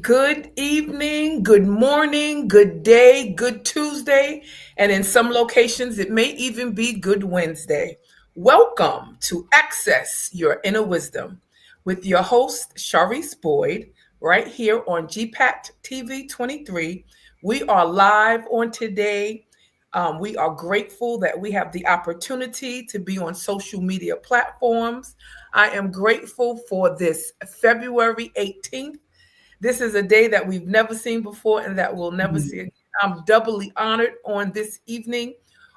Good evening, good morning, good day, good Tuesday, and in some locations it may even be good Wednesday. Welcome to Access Your Inner Wisdom with your host, Chariesse Boyd, right here on GPAT TV 23. We are live on today. We are grateful that we have the opportunity to be on social media platforms. I am grateful for this February 18th. This is a day that we've never seen before and that we'll never see Mm. again. I'm doubly honored on this evening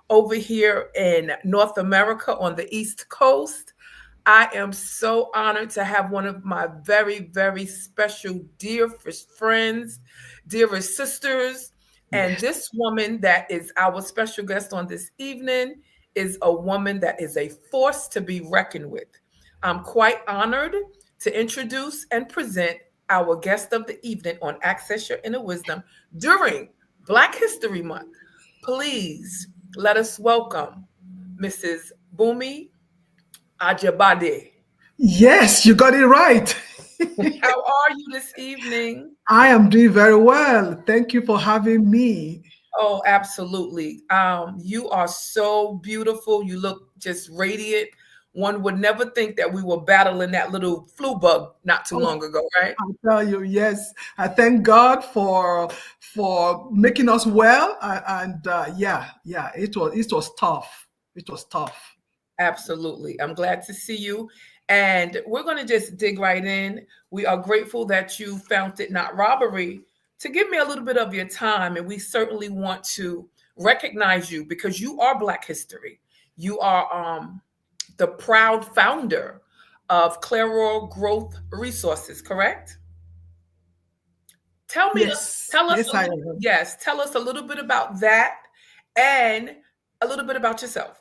over here in North America on the East Coast. I am so honored to have one of my very, very special dear friends, dearest sisters. And Yes. this woman that is our special guest on this evening is a woman that is a force to be reckoned with. I'm quite honored to introduce and present our guest of the evening on Access Your Inner Wisdom during Black History Month. Please let us welcome Mrs. Bumi Ajabade. Yes, you got it right. How are you this evening? I am doing very well. Thank you for having me. Oh, absolutely. You are so beautiful. You look just radiant. One would never think that we were battling that little flu bug not too Oh, long ago, right? I'll tell you, yes. I thank God for making us well. And yeah, it was tough. It was tough. Absolutely. I'm glad to see you. And we're going to just dig right in. We are grateful that you found it not robbery to give me a little bit of your time. And we certainly want to recognize you because you are Black history. You are the proud founder of Clairol Growth Resources, correct? Tell me, Yes, tell us yes, a I little, am. yes, tell us a little bit about that and a little bit about yourself.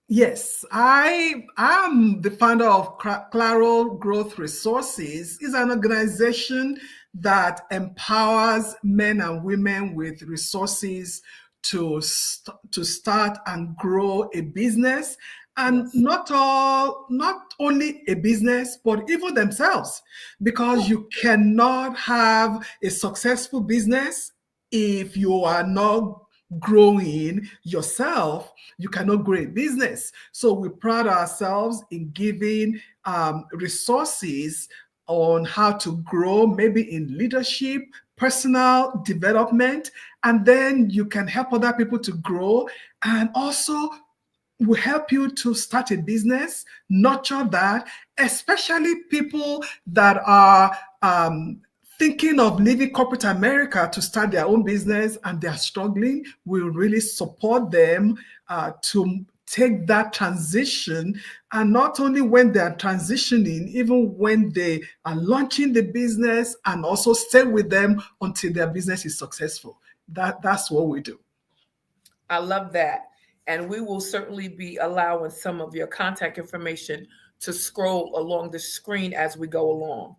Yes, I am the founder of Claro Growth Resources. It's an organization that empowers men and women with resources to start and grow a business, and Yes. not only a business, but even themselves, because Oh, you cannot have a successful business if you are not growing yourself. You cannot grow a business. So we pride ourselves in giving resources on how to grow, maybe in leadership, personal development, and then you can help other people to grow. And also, will help you to start a business, nurture that, especially people that are thinking of leaving corporate America to start their own business and they're struggling. We'll really support them to take that transition. And not only when they're transitioning, even when they are launching the business, and also stay with them until their business is successful. That's what we do. I love that. And we will certainly be allowing some of your contact information to scroll along the screen as we go along.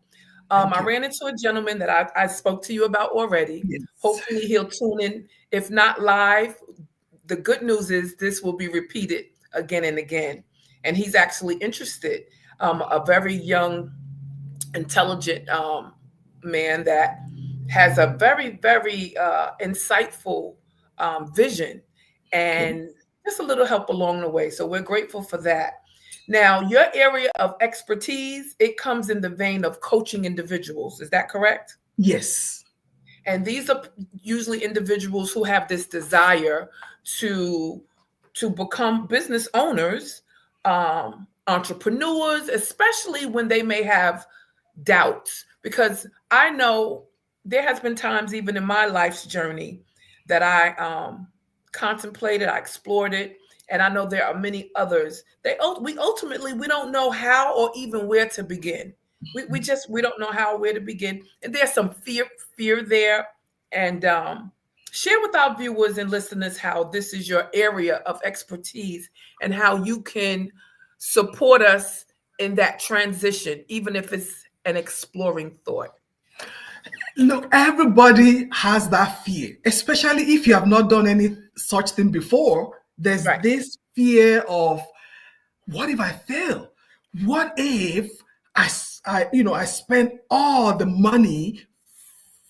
Thank I you. ran into a gentleman that I spoke to you about already. Yes. Hopefully, he'll tune in. If not live, the good news is this will be repeated again and again. And he's actually interested, a very young, intelligent man that has a very, very insightful vision Okay. and just a little help along the way. So we're grateful for that. Now, your area of expertise, it comes in the vein of coaching individuals. Is that correct? Yes. And these are usually individuals who have this desire to to become business owners, entrepreneurs, especially when they may have doubts. Because I know there has been times even in my life's journey that I contemplated, I explored it, and I know there are many others. We ultimately we don't know how or even where to begin. We don't know how or where to begin, and there's some fear there. And share with our viewers and listeners how this is your area of expertise and how you can support us in that transition, even if it's an exploring thought. Look, everybody has that fear, especially if you have not done any such thing before. There's Right. this fear of, what if I fail? What if I spend all the money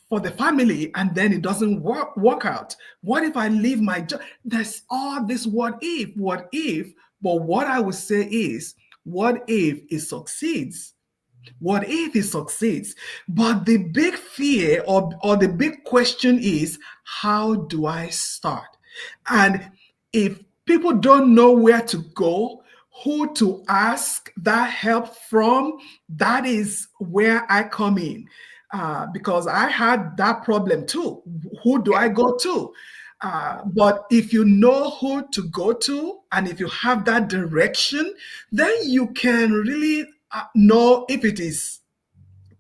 for the family and then it doesn't work out? What if I leave my job? There's all this what if, but what I would say is, what if it succeeds? What if it succeeds? But the big fear or the big question is, how do I start? And if people don't know where to go, who to ask that help from, that is where I come in. Because I had that problem too. Who do I go to? But if you know who to go to and if you have that direction, then you can really know if it is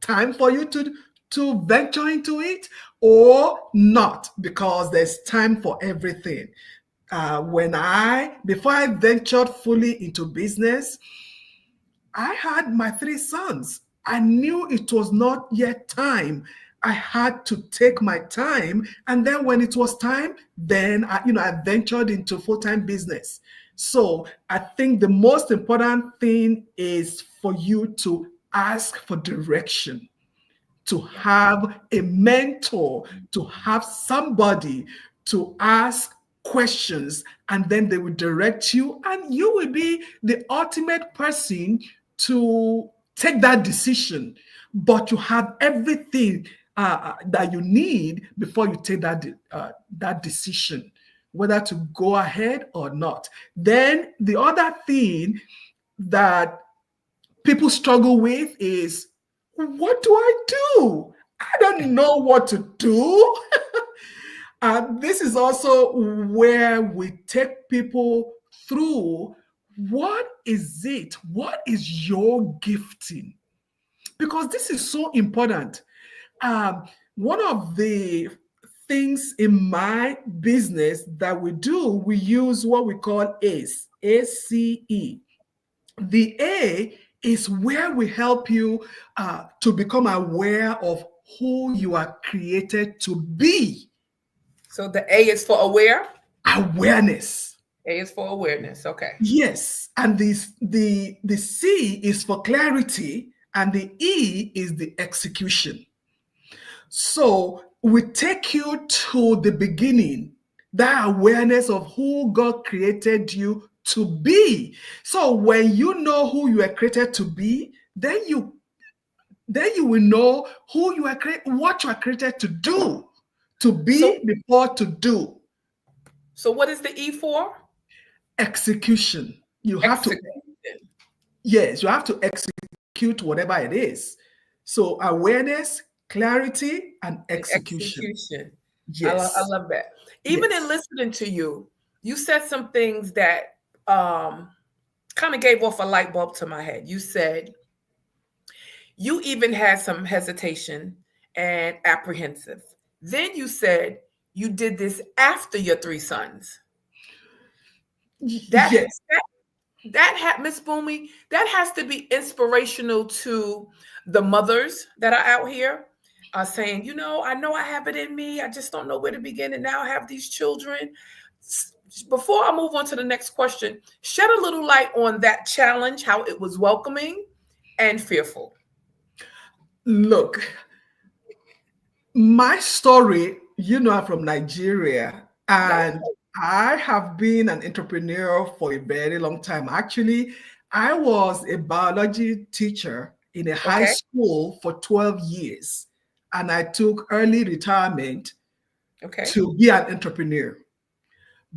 time for you to venture into it or not, because there's time for everything. Before I ventured fully into business, I had my three sons. I knew it was not yet time. I had to take my time, and then when it was time, then I ventured into full-time business. So I think the most important thing is for you to ask for direction, to have a mentor, to have somebody to ask questions, and then they will direct you, and you will be the ultimate person to take that decision. But you have everything that you need before you take that decision, whether to go ahead or not. Then the other thing that people struggle with is, what do I do? I don't know what to do. This is also where we take people through, what is it? What is your gifting? Because this is so important. One of the things in my business that we do, we use what we call ACE, ACE. The A is where we help you to become aware of who you are created to be. So the A is for aware. Awareness. A is for awareness. Okay. Yes. And the C is for clarity, and the E is the execution. So we take you to the beginning, that awareness of who God created you to be. So when you know who you are created to be, then you will know who you are what you are created to do, to be before to do. So what is the E for? Execution. You have to, yes, you have to execute whatever it is. So awareness, clarity, and execution. Yes. I love that. Even in listening to you, you said some things that kind of gave off a light bulb to my head. You said you even had some hesitation and apprehensive. Then you said you did this after your three sons. That yes. Miss Boomy, that has to be inspirational to the mothers that are out here saying, I know I have it in me. I just don't know where to begin. And now I have these children. Before I move on to the next question, shed a little light on that challenge, how it was welcoming and fearful. Look, my story, I'm from Nigeria, and I have been an entrepreneur for a very long time. Actually, I was a biology teacher in a high school for 12 years, and I took early retirement to be an entrepreneur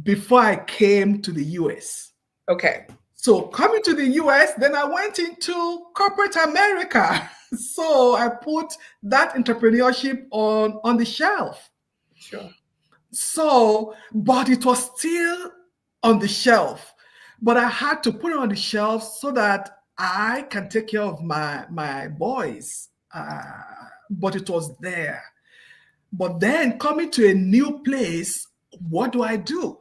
before I came to the US. Okay. So coming to the US, then I went into corporate America. So I put that entrepreneurship on the shelf. Sure. So, but it was still on the shelf. But I had to put it on the shelf so that I can take care of my boys. But it was there. But then coming to a new place, what do I do?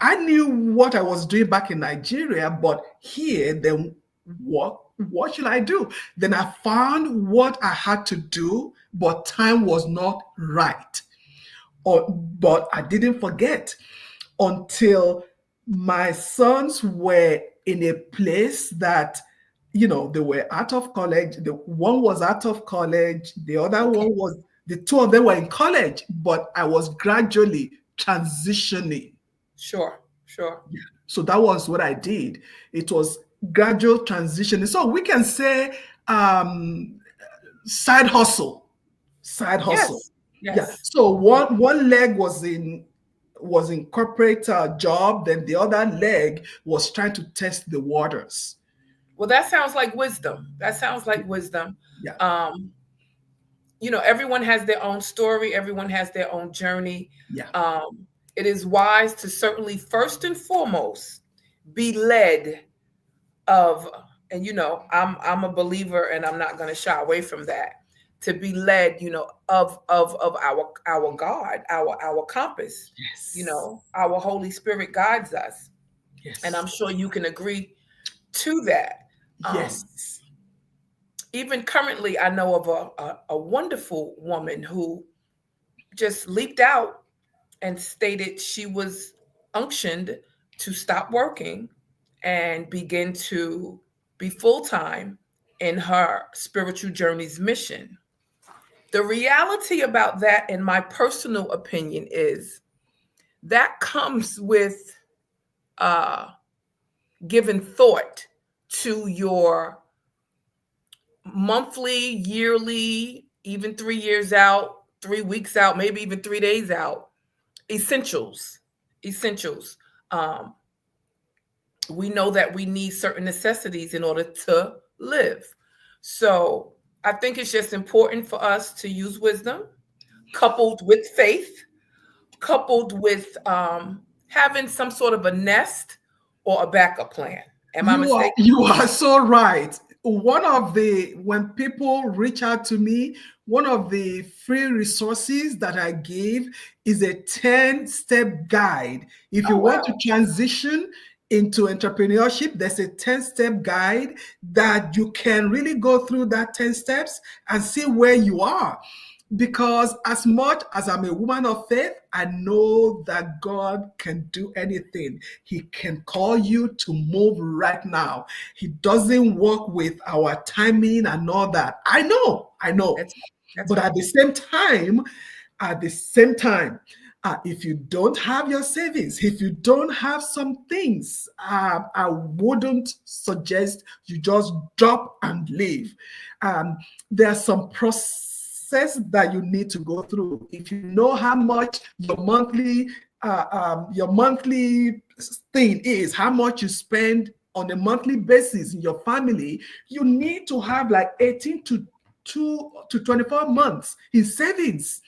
I knew what I was doing back in Nigeria, but here, then what should I do? Then I found what I had to do, but time was not right. But I didn't forget until my sons were in a place that they were out of college. The one was out of college, the other Okay. one was, the two of them were in college, but I was gradually transitioning. Sure. Sure. So that was what I did. It was gradual transitioning. So we can say um, side hustle, side hustle. Yes. Yeah. Yes. So one leg was in corporate job, then the other leg was trying to test the waters. Well, that sounds like wisdom. That sounds like wisdom. Yeah. Um, everyone has their own story, everyone has their own journey. Yeah. Um, it is wise to certainly, first and foremost, be led of, and I'm a believer, and I'm not going to shy away from that. To be led, of our God, our compass. Yes. Our Holy Spirit guides us, and Yes. I'm sure you can agree to that. Um, Yes. Even currently, I know of a wonderful woman who just leaped out and stated she was unctioned to stop working and begin to be full time in her spiritual journey's mission. The reality about that, in my personal opinion, is that comes with uh, giving thought to your monthly, yearly, even 3 years out, 3 weeks out, maybe even 3 days out, essentials. Essentials. Um, we know that we need certain necessities in order to live. So I think it's just important for us to use wisdom coupled with faith, coupled with having some sort of a nest or a backup plan. Am I You are mistaken? you are so right. When people reach out to me, one of the free resources that I give is a 10-step guide. If you Oh, want to wow. transition into entrepreneurship, there's a 10-step guide that you can really go through that 10 steps and see where you are. Because as much as I'm a woman of faith, I know that God can do anything. He can call you to move right now. He doesn't work with our timing and all that. I know, I know. That's that's But right. at the same time, if you don't have your savings, if you don't have some things, I wouldn't suggest you just drop and leave. Um, there's some process that you need to go through. If you know how much your monthly thing is, how much you spend on a monthly basis in your family, you need to have like 18 to 24 months in savings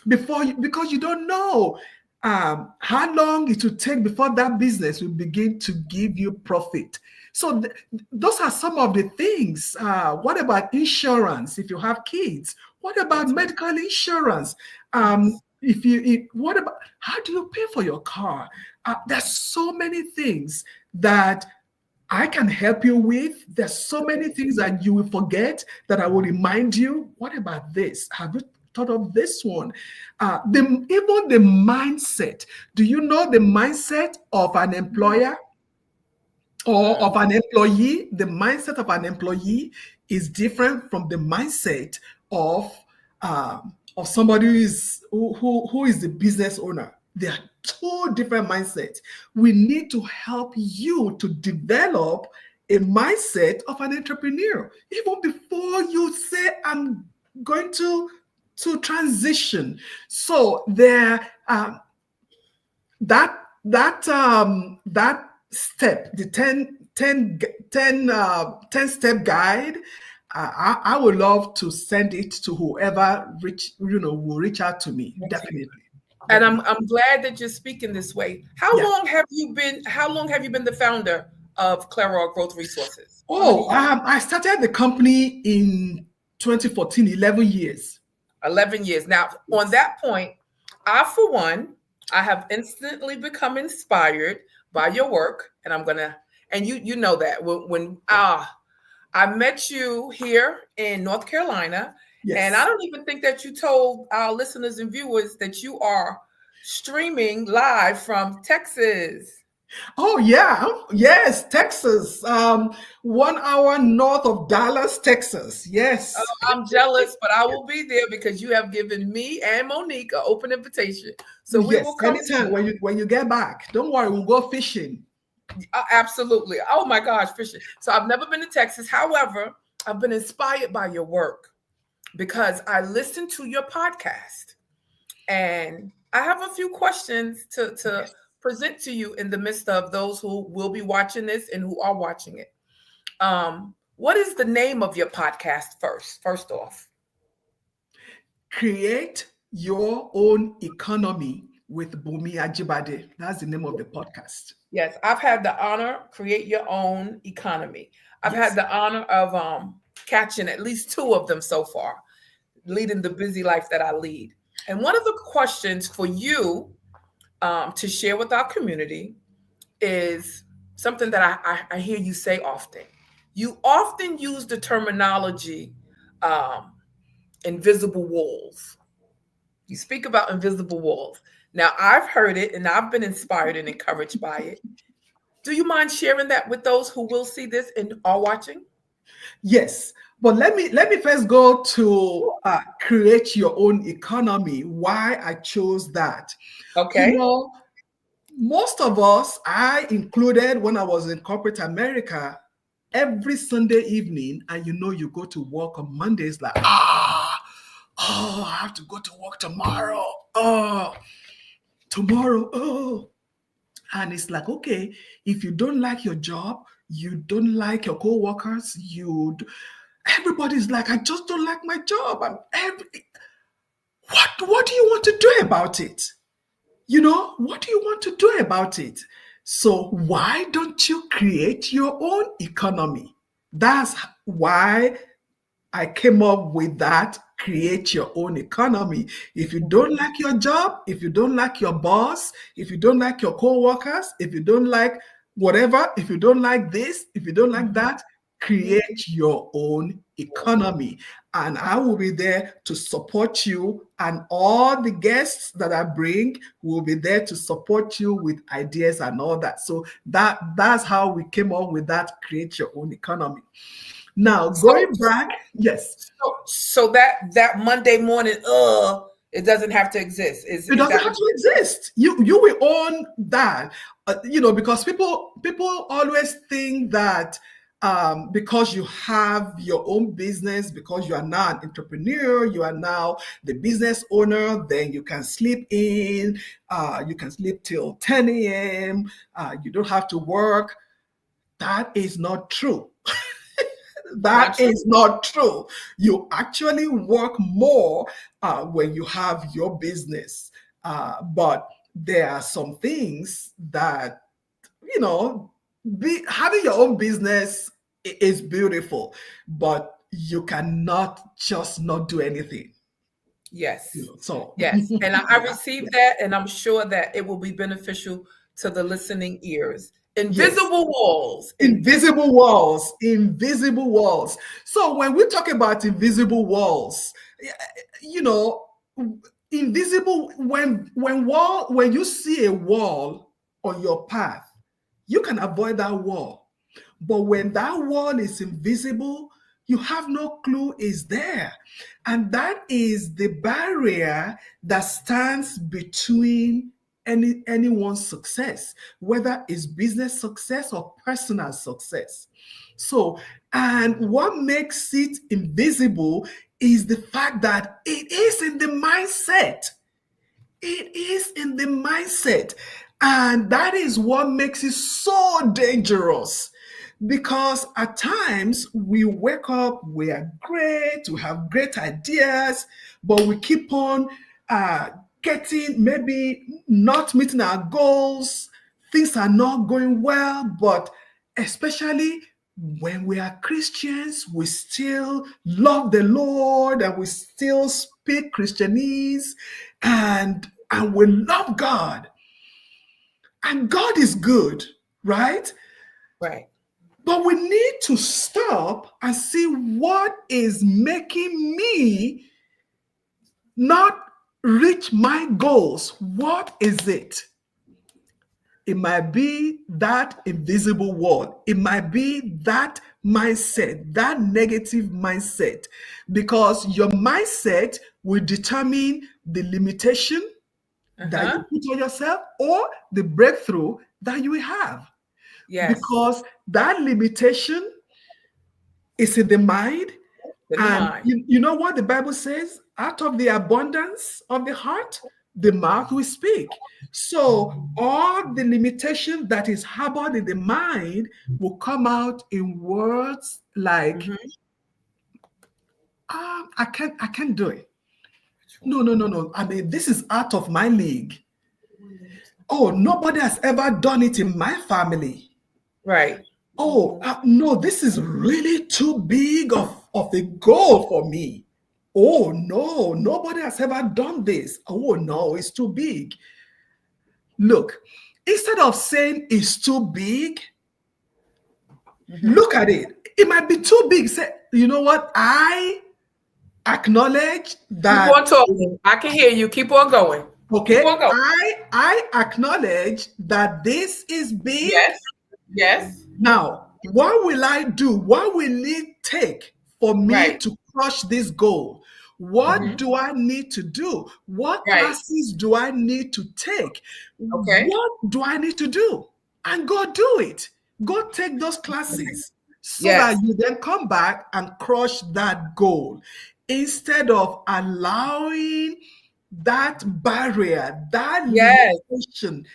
because you don't know how long it will take before that business will begin to give you profit. So those are some of the things. What about insurance if you have kids? What about That's right. medical insurance? Yes. What about how do you pay for your car? There's so many things that I can help you with. There's so many things that you will forget that I will remind you. What about this? Have you thought of this one? Even the mindset. Do you know the mindset of an employer or Mm, of an employee? The mindset of an employee is different from the mindset of somebody who is the business owner. They are two different mindsets. We need to help you to develop a mindset of an entrepreneur even before you say I'm going to transition. So there, that that step, the 10 step guide, I would love to send it to whoever will reach out to me. that's right. Definitely. And Definitely. I'm glad that you're speaking this way. Yeah. How long have you been the founder of Clairol Growth Resources? How many Oh, years? I started the company in 2014, 11 years. 11 years. Now, on Yes. that point, I, for one, I have instantly become inspired by your work, and and you know that when I met you here in North Carolina, and I Yes. don't even think that you told our listeners and viewers that you are streaming live from Texas. Oh yeah, yes, Texas. 1 hour north of Dallas, Texas. Oh, Yes. I'm jealous, but I will be there because you have given me and Monique an open invitation. So we will Yes. come to Anytime you. when you get back, don't worry, we'll go fishing. Absolutely. Oh my gosh, fishing. So I've never been to Texas. However, I've been inspired by your work because I listened to your podcast and I have a few questions to Yes. present to you in the midst of those who will be watching this and who are watching it. What is the name of your podcast first off? Create your own economy with Bumi Ajibade. That's the name of the podcast. Yes, I've had the honor create your own economy. I've had Yes. the honor of catching at least two of them so far, leading the busy life that I lead. And one of the questions for you to share with our community is something that I hear you say often. You often use the terminology um, invisible walls. You speak about invisible walls. Now, I've heard it and I've been inspired and encouraged by it. Do you mind sharing that with those who will see this and are watching? Yes. But let me first go to create your own economy. Why I chose that. You Okay. know, most of us, I included when I was in corporate America, every Sunday evening, and you go to work on Mondays like, oh, I have to go to work tomorrow. Oh, tomorrow. Oh. And it's like, okay, if you don't like your job, you don't like your co-workers, everybody's like, I just don't like my job. What do you want to do about it? What do you want to do about it? So why don't you create your own economy? That's why I came up with that. Create your own economy. If you don't like your job, if you don't like your boss, if you don't like your co-workers, if you don't like whatever, if you don't like this, if you don't like Mhm. that, create your own economy. And I will be there to support you. And all the guests that I bring will be there to support you with ideas and all that. So that's how we came up with that. Create your own economy. Now, So, going back, yes, so that Monday morning, it doesn't have to exist. it Is doesn't that have what to exist. You will own that, because people always think that because you have your own business, because you are now an entrepreneur, you are now the business owner, then you can sleep in, you can sleep till 10 a.m. You don't have to work. That is not true. not That true? is not true. You actually work more when you have your business. But there are some things that, you know, having your own business is beautiful, but you cannot just not do anything. Yes. So, Yes. And I yeah, received yeah. that, and I'm sure that it will be beneficial to the listening ears. Yes. Invisible walls. Invisible. Invisible walls, invisible walls. So when we talk about invisible walls, you know invisible, when you see a wall on your path, you can avoid that wall. But when that wall is invisible, you have no clue is there. And that is the barrier that stands between anyone's success, whether it's business success or personal success. So, and what makes it invisible is the fact that it is in the mindset. It is in the mindset. And that is what makes it so dangerous. Because at times we wake up, we are great, we have great ideas, but we keep on uh, getting, maybe not meeting our goals. Things are not going well, but especially when we are Christians, we still love the Lord and we still speak Christianese, and we love God. And God is good, right? Right. But we need to stop and see what is making me not reach my goals. What is it? It might be that invisible wall. It might be that mindset, that negative mindset, because your mindset will determine the limitation that you Uh-huh. put on yourself or the breakthrough that you will have. Yes. Because that limitation is in the mind. In the And mind. you know what the Bible says? Out of the abundance of the heart, the mouth will speak. So all the limitation that is harbored in the mind will come out in words like, Mm-hmm. I can't do it. No, no, no, no. I mean, this is out of my league. Oh, nobody has ever done it in my family. Right. Oh, no, this is really too big of a goal for me. Oh, no, nobody has ever done this. Oh, no, it's too big. Look, instead of saying it's too big, Mm-hmm. look at it. It might be too big. Say, you know what? I acknowledge Keep that. on talking. I can hear you. Keep on going. Keep Okay, on going. I acknowledge that this is big. Yes. Yes. Now, what will I do? What will it take for me Right. to crush this goal? What Mm-hmm. do I need to do? What Right. classes do I need to take? Okay. What do I need to do? And go do it. Go take those classes so that Yes. you then come back and crush that goal instead of allowing that barrier, that Yes. limitation,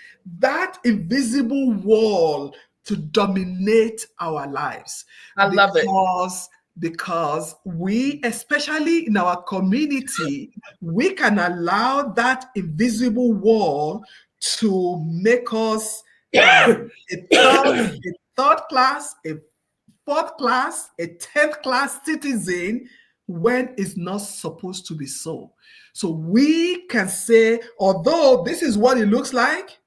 that invisible wall to dominate our lives. I love it. Because we, especially in our community, we can allow that invisible wall to make us a third class, a fourth class, a 10th class citizen when it's not supposed to be so. So we can say, although this is what it looks like,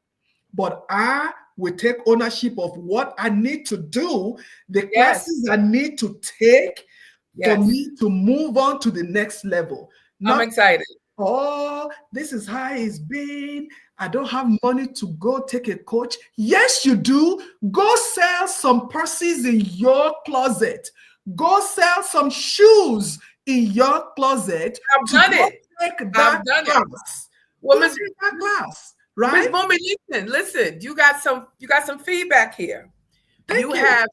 but I will take ownership of what I need to do, the Yes. classes I need to take for Yes. me to move on to the next level. I'm Not, excited. oh, this is how it's been. I don't have money to go take a coach. Yes, you do. Go sell some purses in your closet. Go sell some shoes in your closet I've to done go it. take I've that done it. class. Well, Go take that class, Miss right? Boomy, listen. You got some feedback here. You Thank you. have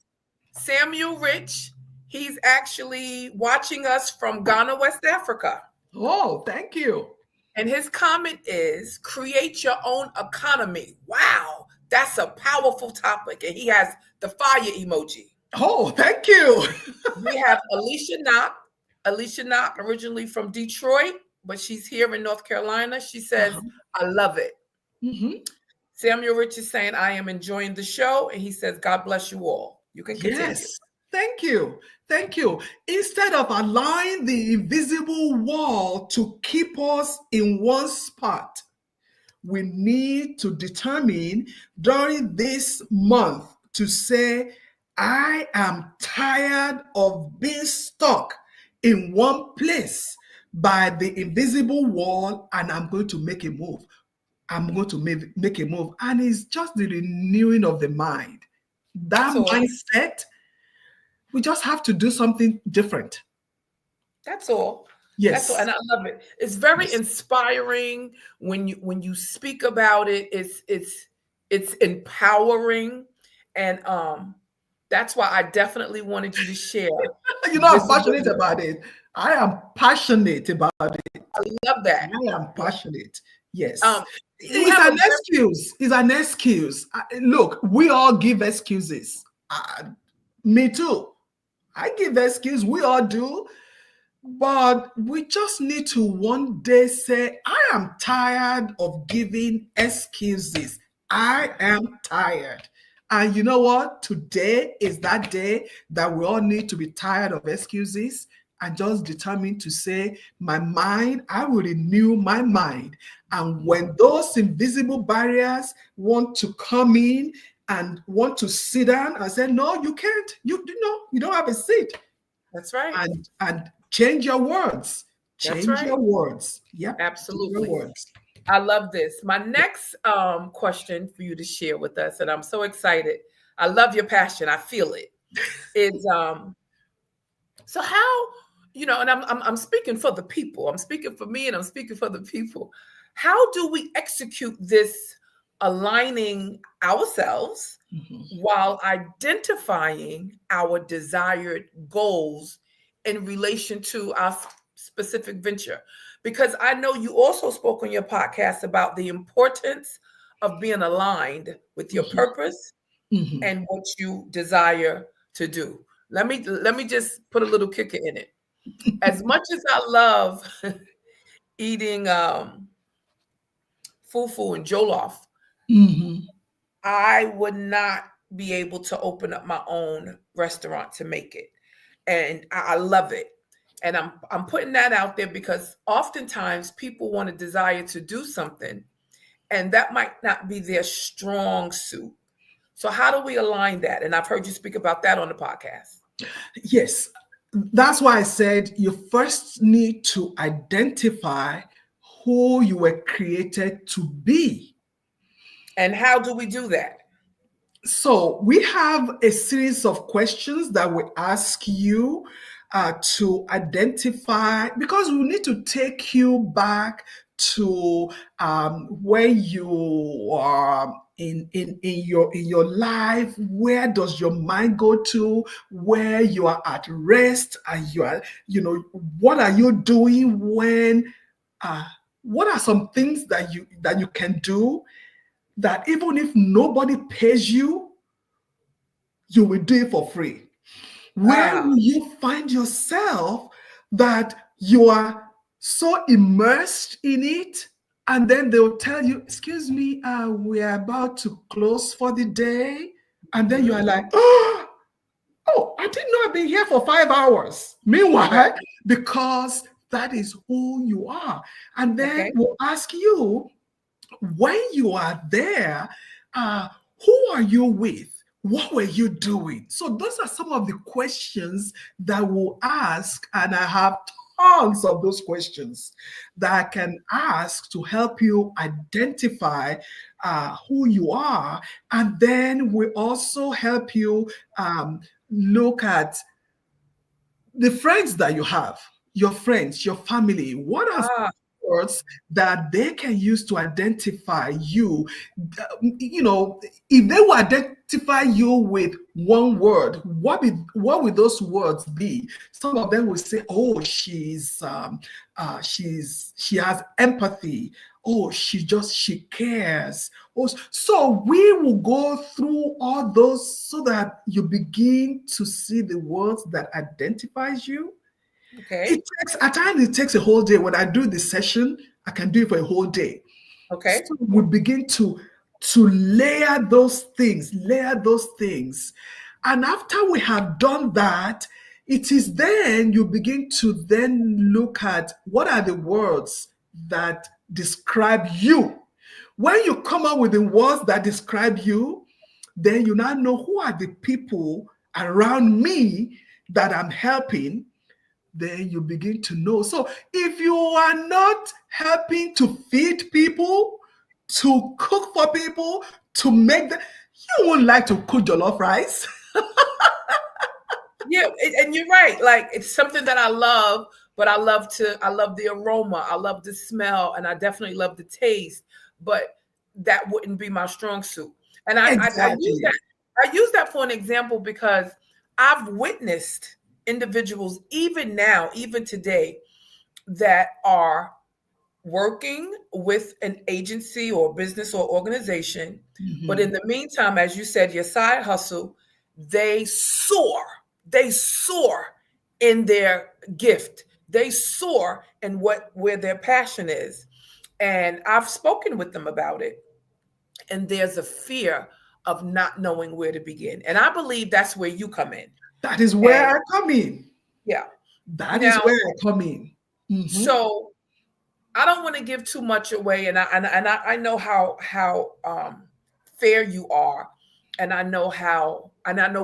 Samuel Rich. He's actually watching us from Ghana, West Africa. Oh, thank you. And his comment is create your own economy. Wow, that's a powerful topic. And he has the fire emoji. Oh, thank you. We have Alicia Knock. Alicia Knock, originally from Detroit, but she's here in North Carolina. She says, Uh-huh. I love it. Mhm. Samuel Rich is saying, I am enjoying the show. And he says, God bless you all. You can continue. Yes. Thank you. Thank you. Instead of allowing the invisible wall to keep us in one spot, we need to determine during this month to say, I am tired of being stuck in one place by the invisible wall, and I'm going to make a move. I'm going to make a move. And it's just the renewing of the mind. That's That all. mindset, we just have to do something different. That's all. That's all. Yes. And I love it. It's very Yes. inspiring when you speak about it. It's empowering. And that's why I definitely wanted you to share You know, I'm passionate visibility. about it. I am passionate about it. I love that. I am passionate. Yes. Um, you It's have a an very excuse. It's an excuse. Look, we all give excuses. Me too. I give excuse. We all do. But we just need to one day say, I am tired of giving excuses. I am tired. And you know what? Today is that day that we all need to be tired of excuses and just determined to say, my mind, I will renew my mind. And when those invisible barriers want to come in and want to sit down and say, no, you can't. You don't have a seat. That's right. And change your words. That's Change right. your words. Yep. Change your Absolutely. words. I love this. My next question for you to share with us, and I'm so excited. I love your passion. I feel it. Is so how, and I'm speaking for the people. I'm speaking for me, and I'm speaking for the people. How do we execute this aligning ourselves Mhm. while identifying our desired goals in relation to our specific venture? Because I know you also spoke on your podcast about the importance of being aligned with your Mhm. purpose Mhm. and what you desire to do. Let me just put a little kicker in it. As much as I love eating fufu and jollof, Mhm. I would not be able to open up my own restaurant to make it. And I love it. And I'm putting that out there because oftentimes people want a desire to do something and that might not be their strong suit. So how do we align that? And I've heard you speak about that on the podcast. Yes, that's why I said you first need to identify who you were created to be. And how do we do that? So we have a series of questions that we ask you to identify, because we need to take you back to where you are in your life. Where does your mind go to? Where you are at rest, and you are, what are you doing when? Uh, what are some things that you can do that even if nobody pays you, you will do it for free? Where Ah, will you find yourself that you are so immersed in it? And then they'll tell you, excuse me, we're about to close for the day. And then you mhm, are like, oh, I didn't know I've been here for 5 hours. Meanwhile, right. because that is who you are. And then Okay. we'll ask you, when you are there, uh, who are you with? What were you doing? So those are some of the questions that we'll ask, and I have tons of those questions that I can ask to help you identify who you are, and then we also help you look at the friends that you have, your friends, your family. What are Ah, words that they can use to identify you? You know, if they will identify you with one word, what would those words be? Some of them will say, "Oh, she has empathy. Oh, she cares." Oh, so we will go through all those so that you begin to see the words that identifies you. okay. It takes at times it takes a whole day. When I do the session, I can do it for a whole day. Okay. So we begin to layer those things. And after we have done that, it is then you begin to then look at what are the words that describe you. When you come up with the words that describe you, then you now know who are the people around me that I'm helping. Then you begin to know. So if you are not helping to feed people, to cook for people, to make them, you won't like to cook jollof rice. Yeah, and you're right. Like it's something that I love, but I love the aroma, I love the smell, and I definitely love the taste. But that wouldn't be my strong suit. And Exactly. I use that for an example because I've witnessed individuals even now, even today, that are working with an agency or business or organization. But in Mhm. the meantime, as you said, your side hustle, they soar. They soar in their gift. They soar in where their passion is. And I've spoken with them about it. And there's a fear of not knowing where to begin. And I believe that's where you come in. That is where And I come in. yeah. That is Now, where I come in. Mhm. so I don't want to give too much away, and I know how fair you are, and I know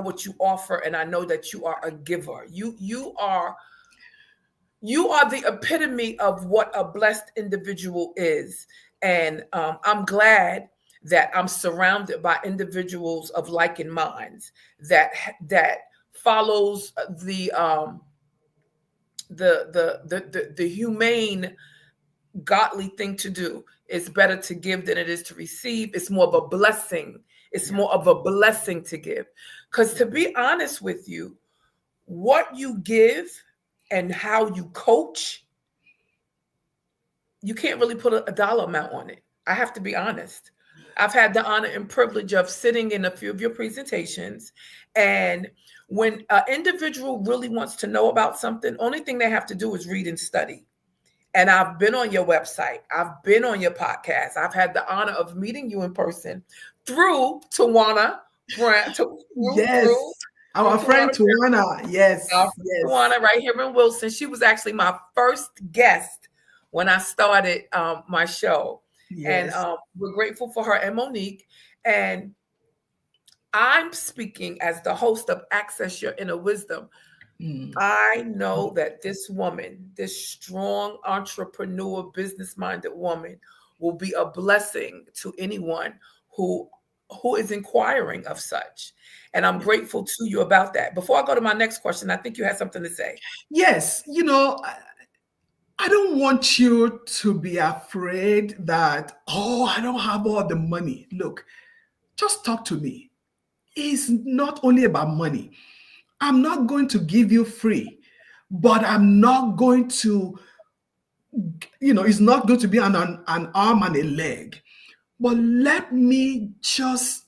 what you offer, and I know that you are a giver. You are the epitome of what a blessed individual is, And I'm glad that I'm surrounded by individuals of like minds that follows the humane, godly thing to do. It's better to give than it is to receive. It's more of a blessing. It's Yeah. more of a blessing to give. Because to be honest with you, what you give and how you coach, you can't really put a dollar amount on it. I have to be honest. I've had the honor and privilege of sitting in a few of your presentations. And when an individual really wants to know about something, only thing they have to do is read and study. And I've been on your website. I've been on your podcast. I've had the honor of meeting you in person through Tawana Brown, Yes. through Our friend Tawana, Tuana. our Yes. friend Yes. Tawana right here in Wilson. She was actually my first guest when I started my show. And Yes. we're grateful for her and Monique. And I'm speaking as the host of Access Your Inner Wisdom. Mm. I know that this woman, this strong entrepreneur, business minded woman, will be a blessing to anyone who is inquiring of such. And I'm Yeah. grateful to you about that. Before I go to my next question, I think you had something to say. Yes. I don't want you to be afraid that, oh, I don't have all the money. Look, just talk to me. It's not only about money. I'm not going to give you free, but I'm not going to, it's not going to be an arm and a leg. But let me just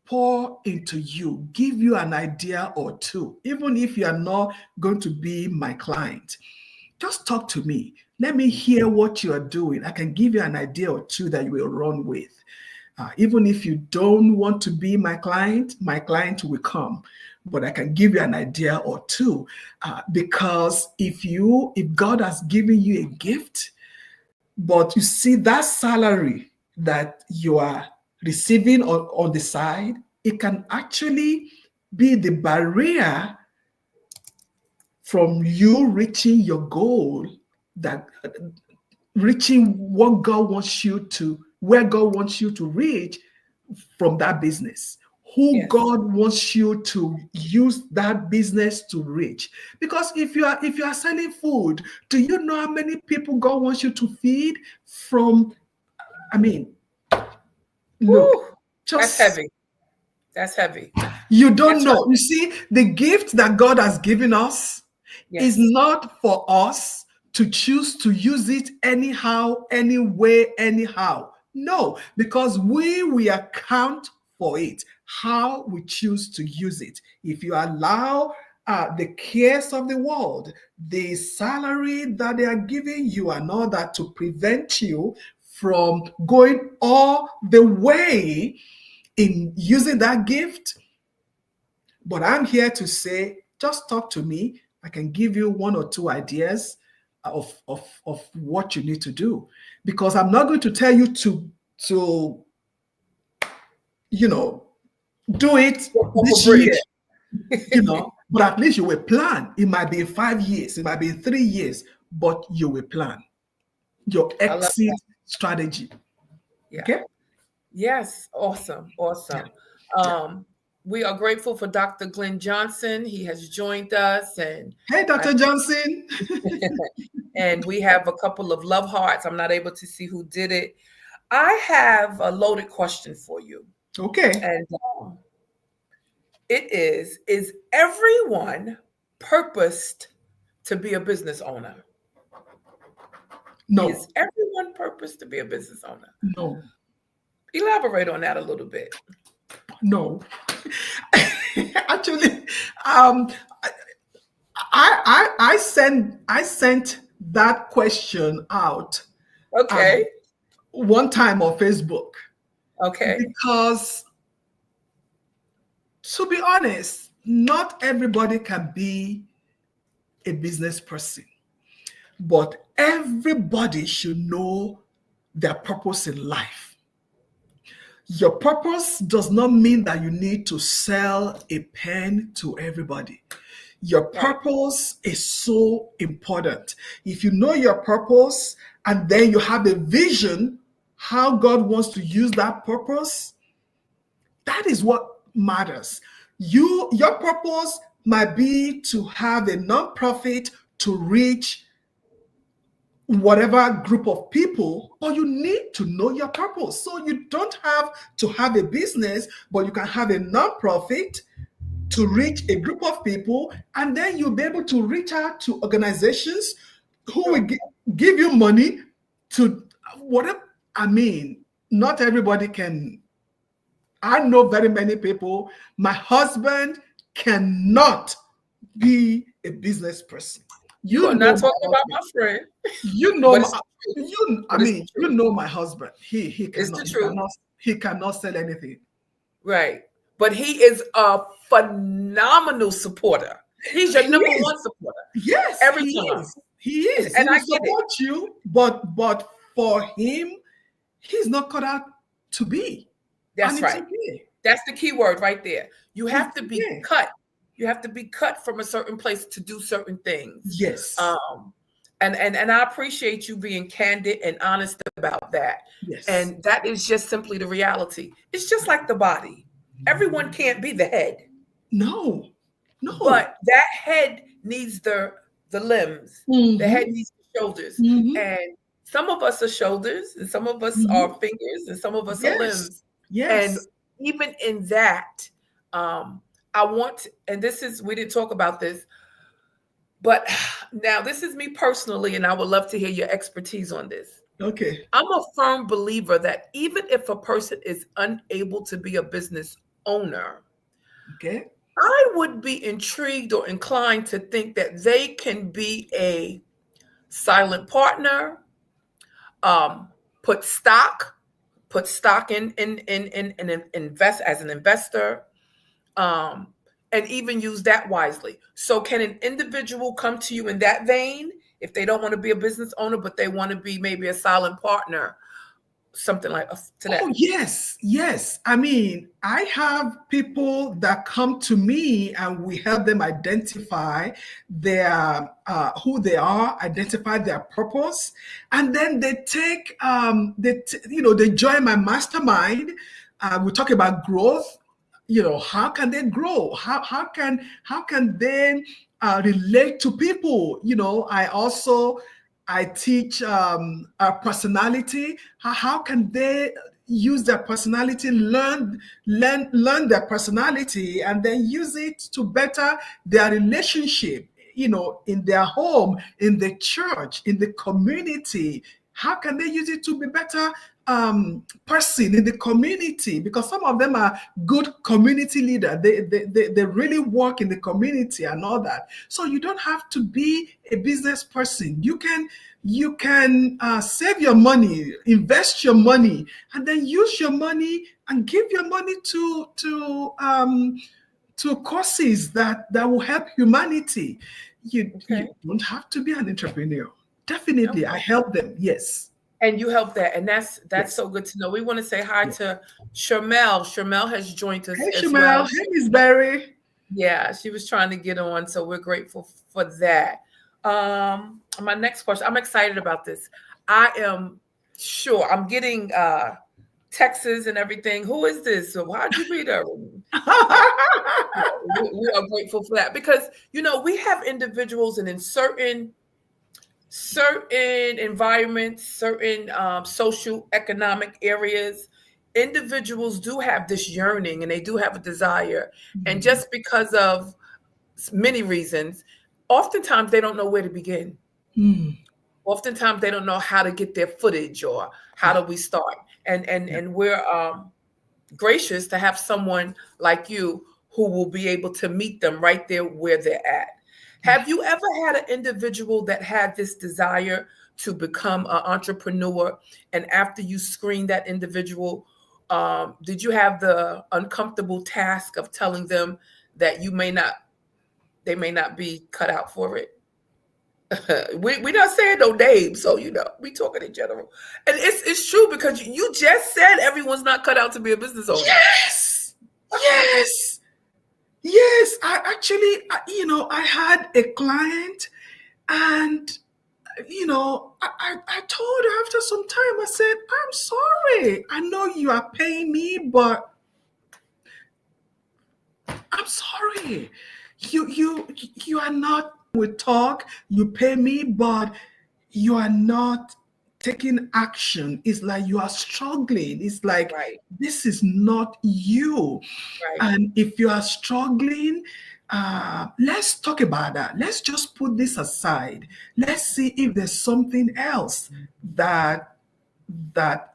pour into you, give you an idea or two, even if you are not going to be my client. Just talk to me. Let me hear what you are doing. I can give you an idea or two that you will run with. Even if you don't want to be my client will come. But I can give you an idea or two. Because if God has given you a gift, but you see that salary that you are receiving on the side, it can actually be the barrier from you reaching your goal, that reaching what God wants you to, where God wants you to reach from that business, who Yes. God wants you to use that business to reach. Because if you are selling food, do you know how many people God wants you to feed from? I mean, look, Woo, that's just heavy. That's heavy. you don't That's know. You heavy. see, the gift that God has given us is Yes. not for us to choose to use it anyhow, anyway, anyhow. No, because we will account for it, how we choose to use it. If you allow the cares of the world, the salary that they are giving you, and all that to prevent you from going all the way in using that gift. But I'm here to say, just talk to me. I can give you one or two ideas of what you need to do. Because I'm not going to tell you to you know do it Walk off a this year, bridge. but at least you will plan. It might be in 5 years, it might be in 3 years, but you will plan your I love exit that. strategy. Yeah. Okay? Yes. Awesome. Yeah. Awesome. Yeah. Um, we are grateful for Dr. Glenn Johnson. He has joined us, and Hey, I Dr. Johnson. and we have a couple of love hearts. I'm not able to see who did it. I have a loaded question for you, Okay. and it is everyone purposed to be a business owner? No, Is everyone purposed to be a business owner? no, Elaborate on that a little bit. no. Actually, um, I sent that question out Okay. um, one time on Facebook, Okay. because, to be honest, not everybody can be a business person, but everybody should know their purpose in life. Your purpose does not mean that you need to sell a pen to everybody. Your Right. purpose is so important. If you know your purpose and then you have a vision how God wants to use that purpose, that is what matters. Your purpose might be to have a nonprofit to reach whatever group of people, but you need to know your purpose. So you don't have to have a business, but you can have a nonprofit to reach a group of people, and then you'll be able to reach out to organizations who will give you money to whatever. I mean, not everybody can. I know very many people. My husband cannot be a business person. You are You know not my talking about husband. my friend, You know but my it's the truth. you. I But it's the mean, you truth. know my husband. It's the He truth. cannot he cannot sell anything. Right. But he is a phenomenal supporter. He's your He number is. one supporter Yes, every he time. is. He is. He And will I get it. support you, but for him, he's not cut out to be. And That's it's right. okay. That's the key word right there. You have It's to be okay. cut. You have to be cut from a certain place to do certain things. Yes. And I appreciate you being candid and honest about that. Yes. And that is just simply the reality. It's just like the body. Everyone can't be the head, No. No. but that head needs the limbs. The Mm-hmm. head needs the shoulders. Mm-hmm. And some of us are shoulders, and some of us Mm-hmm. are fingers, and some of us are Yes. limbs. And Yes. even in that, I want, and this is, we didn't talk about this, but now this is me personally, and I would love to hear your expertise on this. Okay. I'm a firm believer that even if a person is unable to be a business owner, Okay. I would be intrigued or inclined to think that they can be a silent partner, um, put stock, put stock in invest as an investor, um, and even use that wisely. So, can an individual come to you in that vein if they don't want to be a business owner, but they want to be maybe a silent partner, something like to Oh, that? yes, yes. I mean, I have people that come to me and we help them identify their who they are, identify their purpose, and then they take they join my mastermind. We talk about growth. How can they grow? How can they relate to people? I teach personality. How can they use their personality, learn their personality, and then use it to better their relationship, in their home, in the church, in the community. How can they use it to be better person in the community? Because some of them are good community leader. They really work in the community and all that. So you don't have to be a business person. You can save your money, invest your money, and then use your money and give your money to causes that will help humanity. You Okay. don't have to be an entrepreneur. Definitely, I Okay. help them. Yes. And you help that, and that's Yes. so good to know. We want to say hi Yes. to Shermel. Shermel has joined us Hey, as Shamel. well. Hey, Miss Berry. Yeah, she was trying to get on, so we're grateful for that. My next question, I'm excited about this. I am sure I'm getting texts and everything. Who is this? So how'd you meet her? Uh, we are grateful for that because we have individuals, and in certain environments, certain social economic areas, individuals do have this yearning and they do have a desire, and just because of many reasons, oftentimes they don't know where to begin. Mm. Oftentimes they don't know how to get their footage or how Yeah. do we start. And and Yeah. and we're gracious to have someone like you who will be able to meet them right there where they're at. Yeah. Have you ever had an individual that had this desire to become an entrepreneur, and after you screened that individual, did you have the uncomfortable task of telling them that they may not be cut out for it? We not saying no names, so we talking in general, and it's true because you just said everyone's not cut out to be a business owner. Yes. Yes. Yes. I actually, I had a client, and I told her after some time, I said, I'm sorry. I know you are paying me, but I'm sorry. You are not, we talk, you pay me, but you are not taking action. It's like you are struggling. It's like Right, this is not you. right. And if you are struggling, let's talk about that. Let's just put this aside. Let's see if there's something else that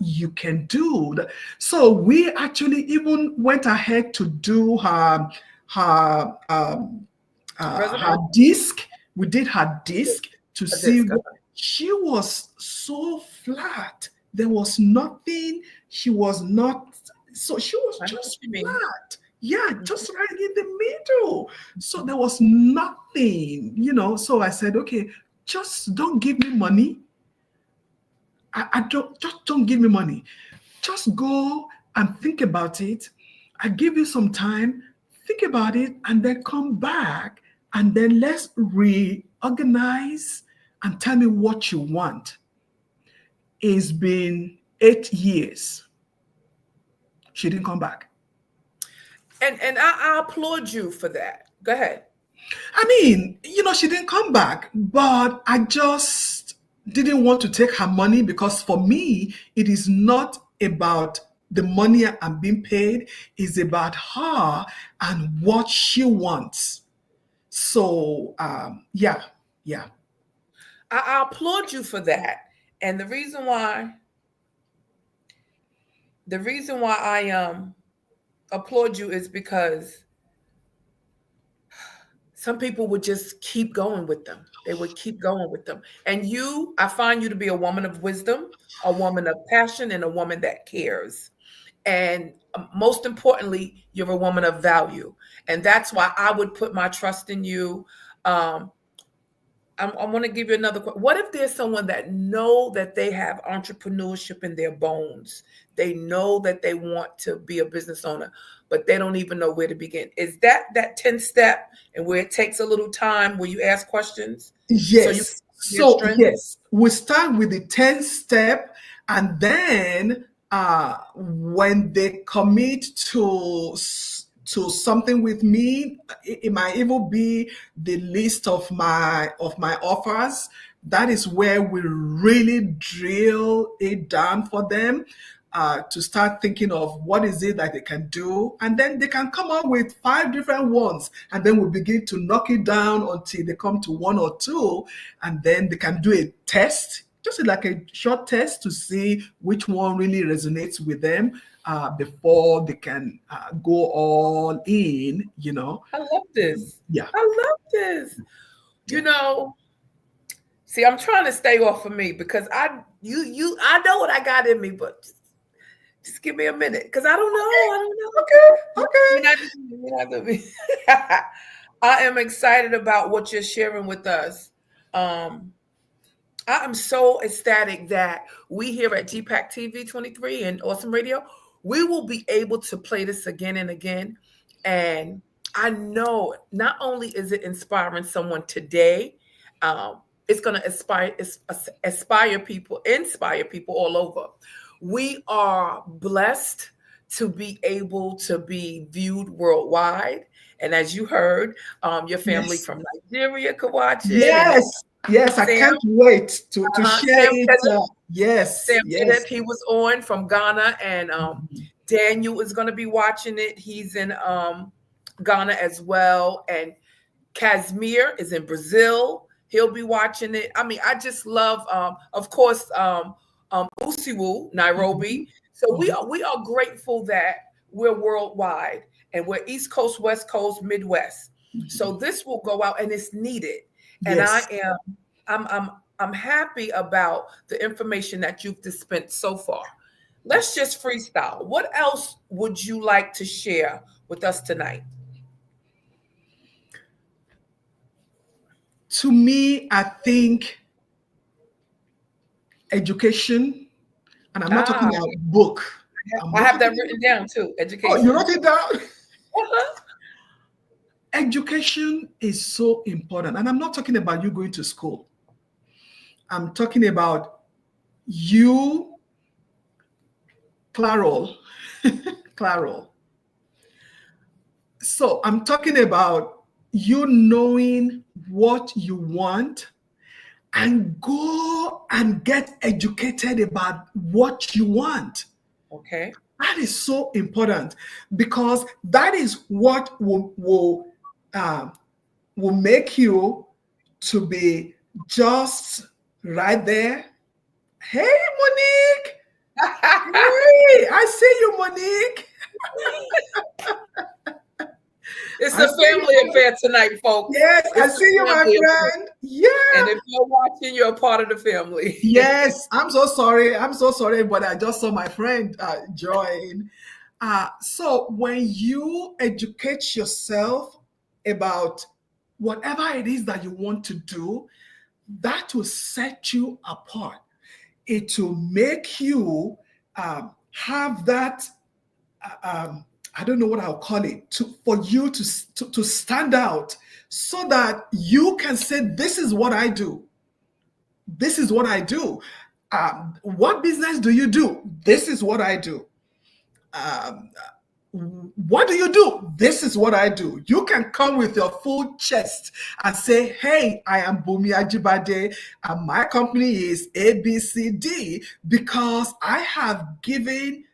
you can do. So we actually even went ahead to do her her Resume? disc. We did her disc to A see disc. what she was so flat. There was nothing. She was not. So she was I know what just you mean. flat. Yeah, Mhm. just right in the middle. So there was nothing. So I said, okay, just don't give me money. I don't just don't give me money. Just go and think about it. I give you some time, think about it, and then come back and then let's reorganize and tell me what you want. It's been 8 years. She didn't come back. And I applaud you for that. Go ahead. I mean, she didn't come back, but I just didn't want to take her money because for me, it is not about the money I'm being paid, it's about her and what she wants. So, yeah, yeah. I applaud you for that. And the reason why I applaud you is because some people would just keep going with them. They would keep going with them. And I find you to be a woman of wisdom, a woman of passion, and a woman that cares. And most importantly, you're a woman of value. And that's why I would put my trust in you. Um, I want to give you another. What if there's someone that know that they have entrepreneurship in their bones? They know that they want to be a business owner, but they don't even know where to begin. Is that 10 step and where it takes a little time where you ask questions so you can Yes. their So, strength? yes, we start with the 10th step, and then when they commit to something with me, it might even be the list of my offers. That is where we really drill it down for them. To start thinking of what is it that they can do, and then they can come up with 5 different ones, and then we begin to knock it down until they come to one or two, and then they can do a test, just like a short test to see which one really resonates with them before they can go all in. I love this. Yeah, I love this. yeah. You know, see, I'm trying to stay off of me because I know what I got in me, but just give me a minute because I don't know. I don't know. Okay, You're okay. not doing me. You're not doing me. I am excited about what you're sharing with us. Um, I am so ecstatic that we here at GPAC TV 23 and Awesome Radio, we will be able to play this again and again. And I know not only is it inspiring someone today, it's going to inspire people all over. We are blessed to be able to be viewed worldwide. And as you heard, your family Yes, from Nigeria could watch it, and then yes, yes. I Sam, can't wait to share Sam it. Kenneth, Yes, Sam yes. Kenneth, he was on from Ghana, and Daniel is going to be watching it. He's in Ghana as well, and Casimir is in Brazil. He'll be watching it. I mean, I just love, of course, Usiwu, Mhm, Nairobi. So we mhm. are grateful that we're worldwide and we're East Coast, West Coast, Midwest. So this will go out and it's needed. And Yes. I'm happy about the information that you've dispensed so far. Let's just freestyle. What else would you like to share with us tonight? To me, I think education, and I'm not talking Ah, about book. I'm I not have that talking written about. down too. Oh, you Education. wrote it down. Uh-huh. Education is so important, and I'm not talking about you going to school. I'm talking about you, Clarol. Clarol. So I'm talking about you knowing what you want and go and get educated about what you want. Okay. That is so important because that is what uh, will make you to be just right there. Hey, Monique. Hey, I see you, Monique. It's I a see family you. affair tonight, folks. Yes, I It's see you, a my family affair. friend. Yeah. And if you're watching, you're a part of the family. Yes, I'm so sorry. I'm so sorry, but I just saw my friend join. So when you educate yourself about whatever it is that you want to do, that will set you apart. It will make you have that. I don't know what I'll call it for you to stand out, so that you can say, "This is what I do. This is what I do. What business do you do? This is what I do. Um, what do you do? This is what I do." You can come with your full chest and say, "Hey, I am Bumi Ajibade, and my company is ABCD because I have given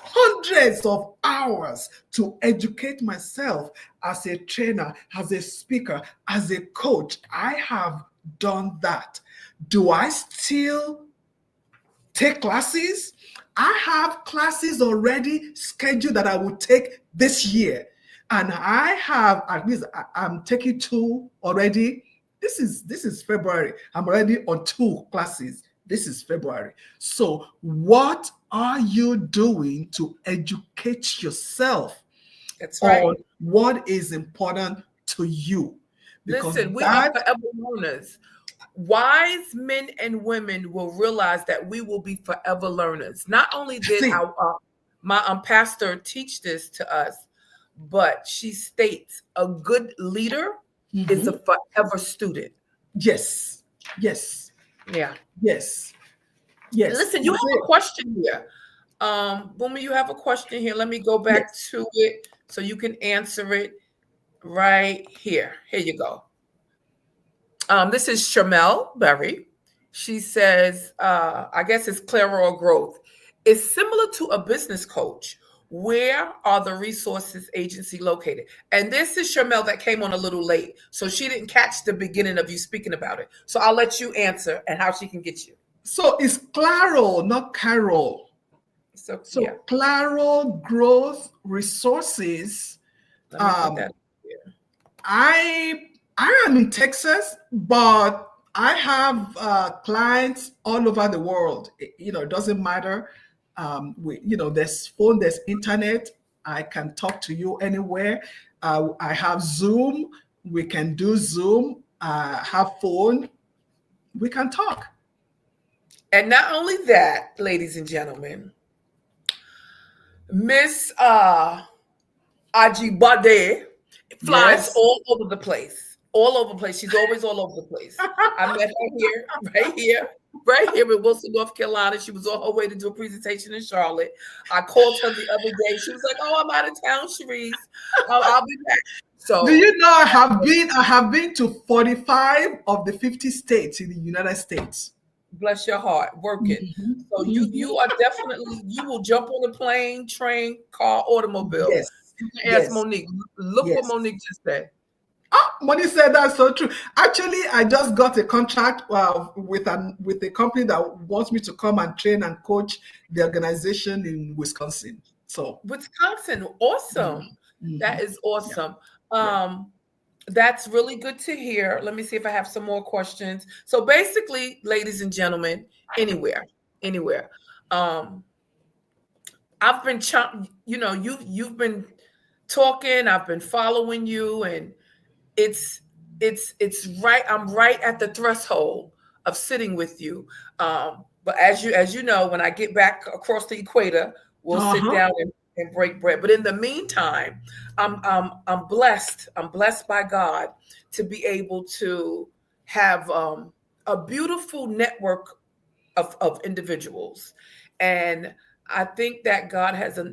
hundreds of hours to educate myself as a trainer, as a speaker, as a coach. I have done that. Do I still take classes? I have classes already scheduled that I will take this year. And I have at least I'm taking two already. This is February. I'm already on two classes. This is February. So what are you doing to educate yourself That's on right. what is important to you? Because Listen, we are that forever learners. Wise men and women will realize that we will be forever learners. Not only did thing. our my pastor teach this to us, but she states a good leader is a Mhm. forever student. Yes, yes, Yeah. yes, yes. Listen, you have a question here. Boomer, you have a question here. Let me go back Yes. to it so you can answer it right here. Here you go. This is Shamel Berry. She says, I guess it's Claro Growth. It's similar to a business coach. Where are the resources agency located? And this is Shamel that came on a little late. So she didn't catch the beginning of you speaking about it. So I'll let you answer and how she can get you. So it's Claro, not Carol. So yeah, So Claro Growth Resources. let me put Um, that here. I I am in Texas, but I have clients all over the world. It doesn't matter. There's phone, there's internet. I can talk to you anywhere. I have Zoom. We can do Zoom. Have phone. We can talk. And not only that, ladies and gentlemen, Miss Ajibade flies Yes. all over the place. All over the place. She's always all over the place. I met her here, right here in Wilson, North Carolina. She was on her way to do a presentation in Charlotte. I called her the other day. She was like, "Oh, I'm out of town, Chariesse. I'll be back." Do So you know I have been to 45 of the 50 states in the United States. bless your heart, work it. Mhm, So you mhm. are definitely you will jump on a plane, train, car, automobile. Yes, You can ask yes, Monique. Look what yes. Monique just said. Money said that's so true. Actually, I just got a contract with a company that wants me to come and train and coach the organization in Wisconsin. So, Wisconsin, mhm, awesome. That mhm. is Yeah, awesome. yeah. Um, that's really good to hear. Let me see if I have some more questions. So basically, ladies and gentlemen, anywhere, anywhere. Um, I've been, you've been talking. I've been following you, and it's it's right. I'm right at the threshold of sitting with you. But as you know, when I get back across the equator, we'll sit Uh-huh. down and break bread. But in the meantime, I'm blessed. I'm blessed by God to be able to have a beautiful network of individuals. And I think that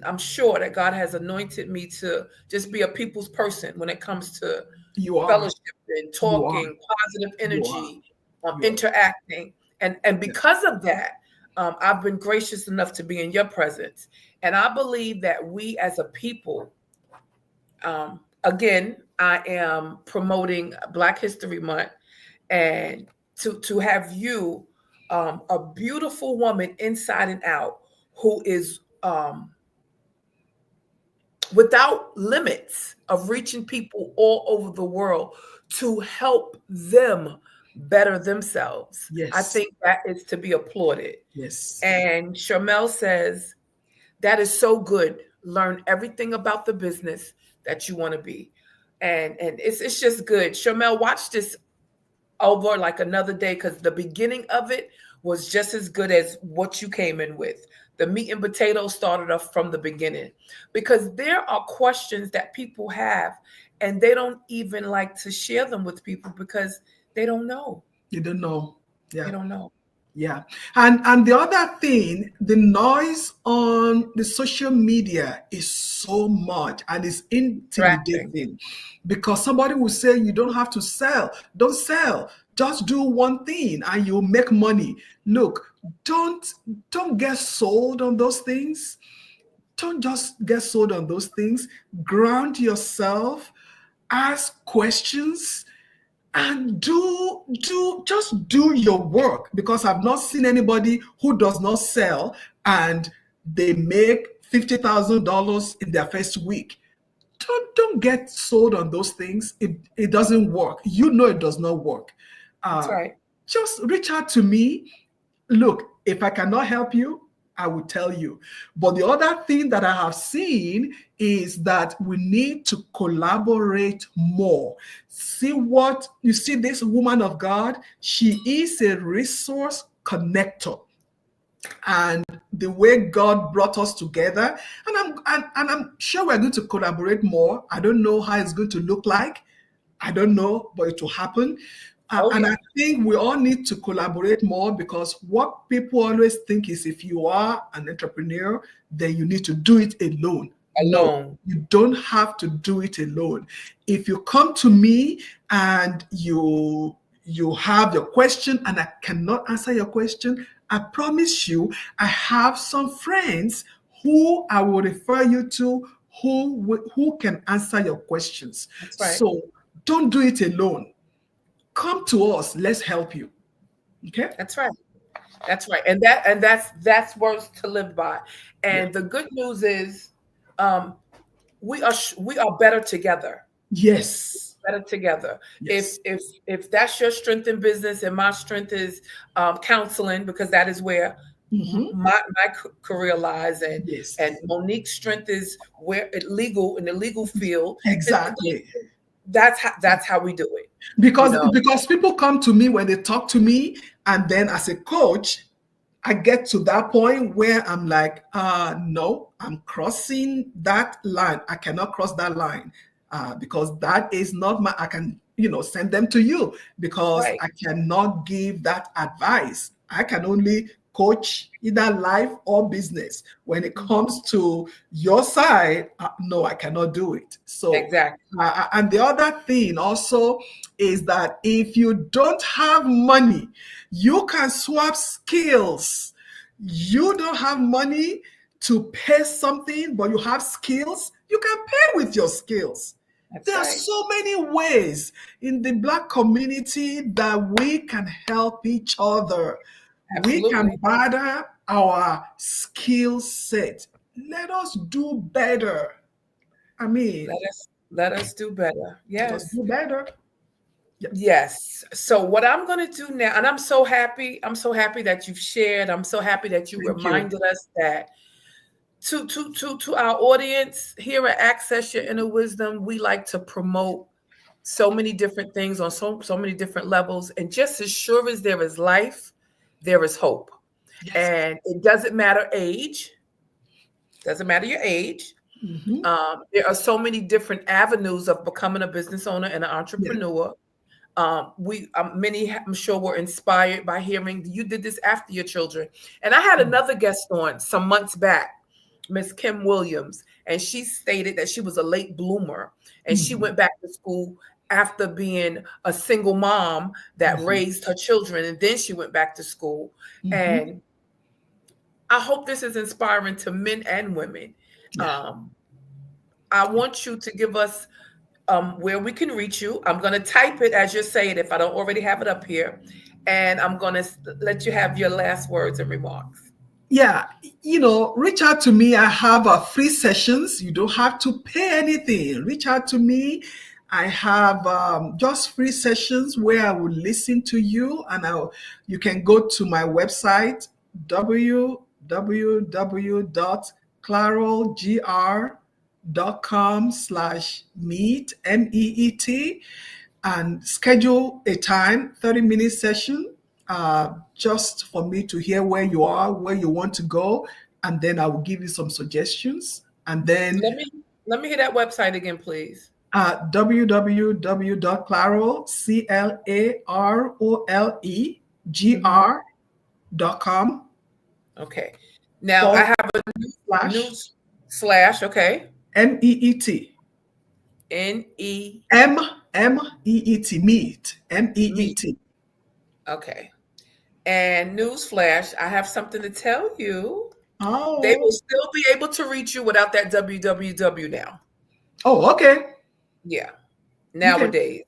I'm sure that God has anointed me to just be a people's person when it comes to You are. fellowship and You are. talking, positive You are. energy, You are. interacting. And Yeah. because of that, I've been gracious enough to be in your presence. And I believe that we as a people, again, I am promoting Black History Month, and to have you, a beautiful woman inside and out, who is without limits of reaching people all over the world to help them better themselves. I Yes. think that is to be applauded. Yes. And Sharmel says, that is so good. Learn everything about the business that you want to be. And it's just good. Sharmel, watch this over like another day, because the beginning of it was just as good as what you came in with. The meat and potatoes started off from the beginning, because there are questions that people have and they don't even like to share them with people because they don't know. You don't know. They Yeah. don't know. Yeah. And the other thing, the noise on the social media is so much and it's Distracting. intimidating because somebody will say you don't have to sell. Don't sell. Just do one thing and you'll make money. Look, don't don't get sold on those things. Don't just get sold on those things. Ground yourself, ask questions, and do your work, because I've not seen anybody who does not sell and they make $50,000 in their first week. Don't get sold on those things. It doesn't work. You know it does not work. That's uh, right. just reach out to me. Look, if I cannot help you, I will tell you. But the other thing that I have seen is that we need to collaborate more. See what you see, this woman of God, she is a resource connector. And the way God brought us together, and I'm sure we're going to collaborate more. I don't know how it's going to look like. I don't know, but it will happen. Oh And yeah. I think we all need to collaborate more, because what people always think is if you are an entrepreneur, then you need to do it alone. No, Alone. you don't have to do it alone. If you come to me and you have your question and I cannot answer your question, I promise you, I have some friends who I will refer you to, who can answer your questions. That's right. So don't do it alone. Come to us. Let's help you. Okay? That's right. That's right. And that's words to live by. Yeah. And the good news is, um, we are better together. Yes. Better together. If Yes. if if that's your strength in business and my strength is counseling, because that is where Hmm. my career lies, Yes. and Monique's strength is where it legal in the legal field. Exactly. That's how we do it. You Because know. people come to me when they talk to me, and then as a coach, I get to that point where I'm like, no, I'm crossing that line. I cannot cross that line, because that is not my, I can, send them to you, because Right. I cannot give that advice. I can only coach either life or business. When it Mhm. comes to your side, no, I cannot do it. So, Exactly. and the other thing also is that if you don't have money, you can swap skills. You don't have money to pay something, but you have skills, you can pay with your skills. That's There are right. so many ways in the Black community that we can help each other. We can Absolutely. better our skill set. Let us do better. I mean, Let us do better. let us Yes. do better. Yeah. Yes. So what I'm going to do now, and I'm so happy. I'm so happy that you've shared. I'm so happy that you Thank you. reminded us that to our audience here at Access Your Inner Wisdom, we like to promote so many different things on so many different levels. And just as sure as there is life, there is hope. Yes. And it doesn't matter age, doesn't matter your age. Hmm. There are so many different avenues of becoming a business owner and an Yeah. entrepreneur. We many, I'm sure, were inspired by hearing you did this after your children. And I had another guest on some months back, Miss Kim Williams, and she stated that she was a late bloomer and she Mhm. went back to school after being a single mom that Mhm. raised her children, and then she went back to school. Mhm. And I hope this is inspiring to men and women. Yeah. Um, I want you to give us where we can reach you. I'm going to type it as you're saying if I don't already have it up here. And I'm going to let you have your last words and remarks. Yeah, reach out to me. I have free sessions. You don't have to pay anything. Reach out to me. I have just free sessions where I will listen to you, and you can go to my website www.clarolgr.com/meet meet and schedule a time, 30-minute session, just for me to hear where you are, where you want to go, and then I will give you some suggestions. And then Let me hear that website again, please. www.clarol, Hmm. CLAROLEGR.com Okay. Now I forward have a slash news slash. Okay. MEET. NE MEET, meet, me. MEET. Okay. And news flash, I have something to tell you. They will Oh, still be able to reach you without that www now. oh, okay. Yeah. Okay. Nowadays.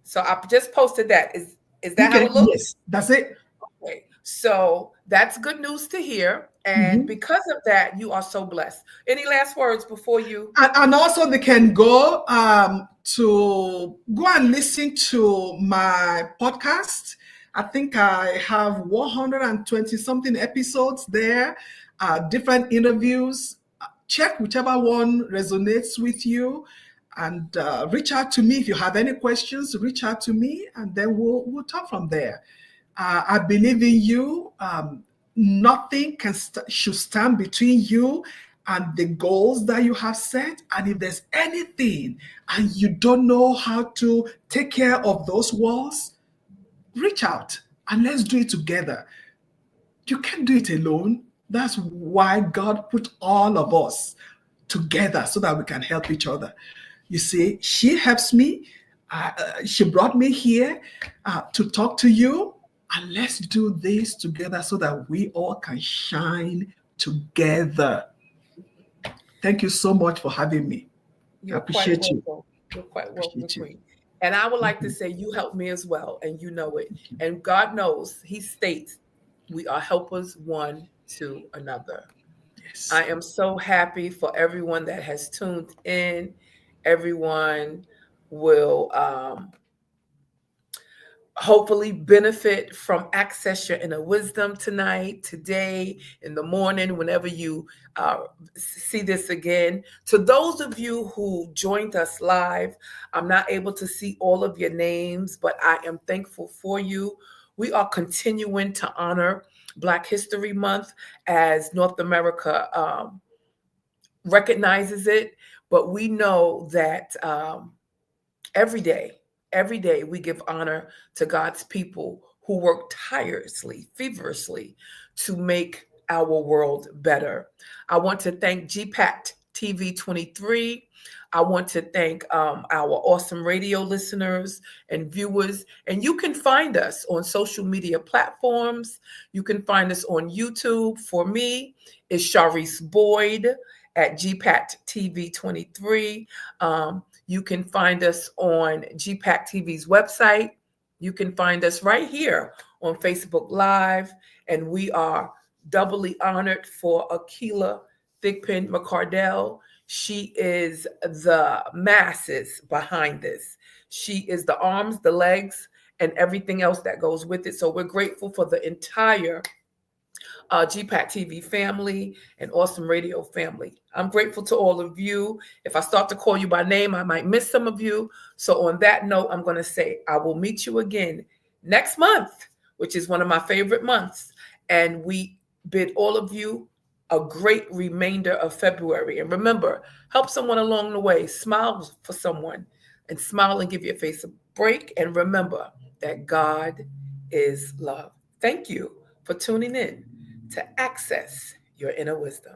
So I just posted that. Is that how Okay. it looks? Yes, that's it. Okay. So that's good news to hear. And Mhm. because of that, you are so blessed. Any last words before you? And also they can go to go and listen to my podcast. I think I have 120 something episodes there, different interviews. Check whichever one resonates with you, and reach out to me if you have any questions. Reach out to me, and then we'll talk from there. I believe in you. Nothing should stand between you and the goals that you have set. And if there's anything and you don't know how to take care of those walls, reach out and let's do it together. You can't do it alone. That's why God put all of us together so that we can help each other. You see, she helps me. She brought me here to talk to you. And let's do this together so that we all can shine together. Thank you so much for having me. I You're quite appreciate you. welcome. You're quite welcome, Appreciate you. Queen. And I would like to Mhm. say you helped me as well, and you know it. Thank you. And God knows, He states we are helpers one to another. Yes. I am so happy for everyone that has tuned in. Everyone will hopefully benefit from access your inner wisdom tonight, today, in the morning, whenever you uh, see this again. To those of you who joined us live, I'm not able to see all of your names, but I am thankful for you. We are continuing to honor Black History Month as North America recognizes it, but we know that every day, every day we give honor to God's people who work tirelessly, feverishly to make our world better. I want to thank GPAT TV 23. I want to thank our awesome radio listeners and viewers. And you can find us on social media platforms. You can find us on YouTube. For me, it's Chariesse Boyd at GPAT TV 23. You can find us on GPAC TV's website. You can find us right here on Facebook Live. And we are doubly honored for Akila Thigpen McCardell. She is the masses behind this. She is the arms, the legs, and everything else that goes with it. So we're grateful for the entire GPAC TV family and Awesome Radio family. I'm grateful to all of you. If I start to call you by name, I might miss some of you. So, on that note, I'm going to say I will meet you again next month, which is one of my favorite months. And we bid all of you a great remainder of February. And remember, help someone along the way, smile for someone, and smile and give your face a break, and remember that God is love. Thank you for tuning in to access your inner wisdom.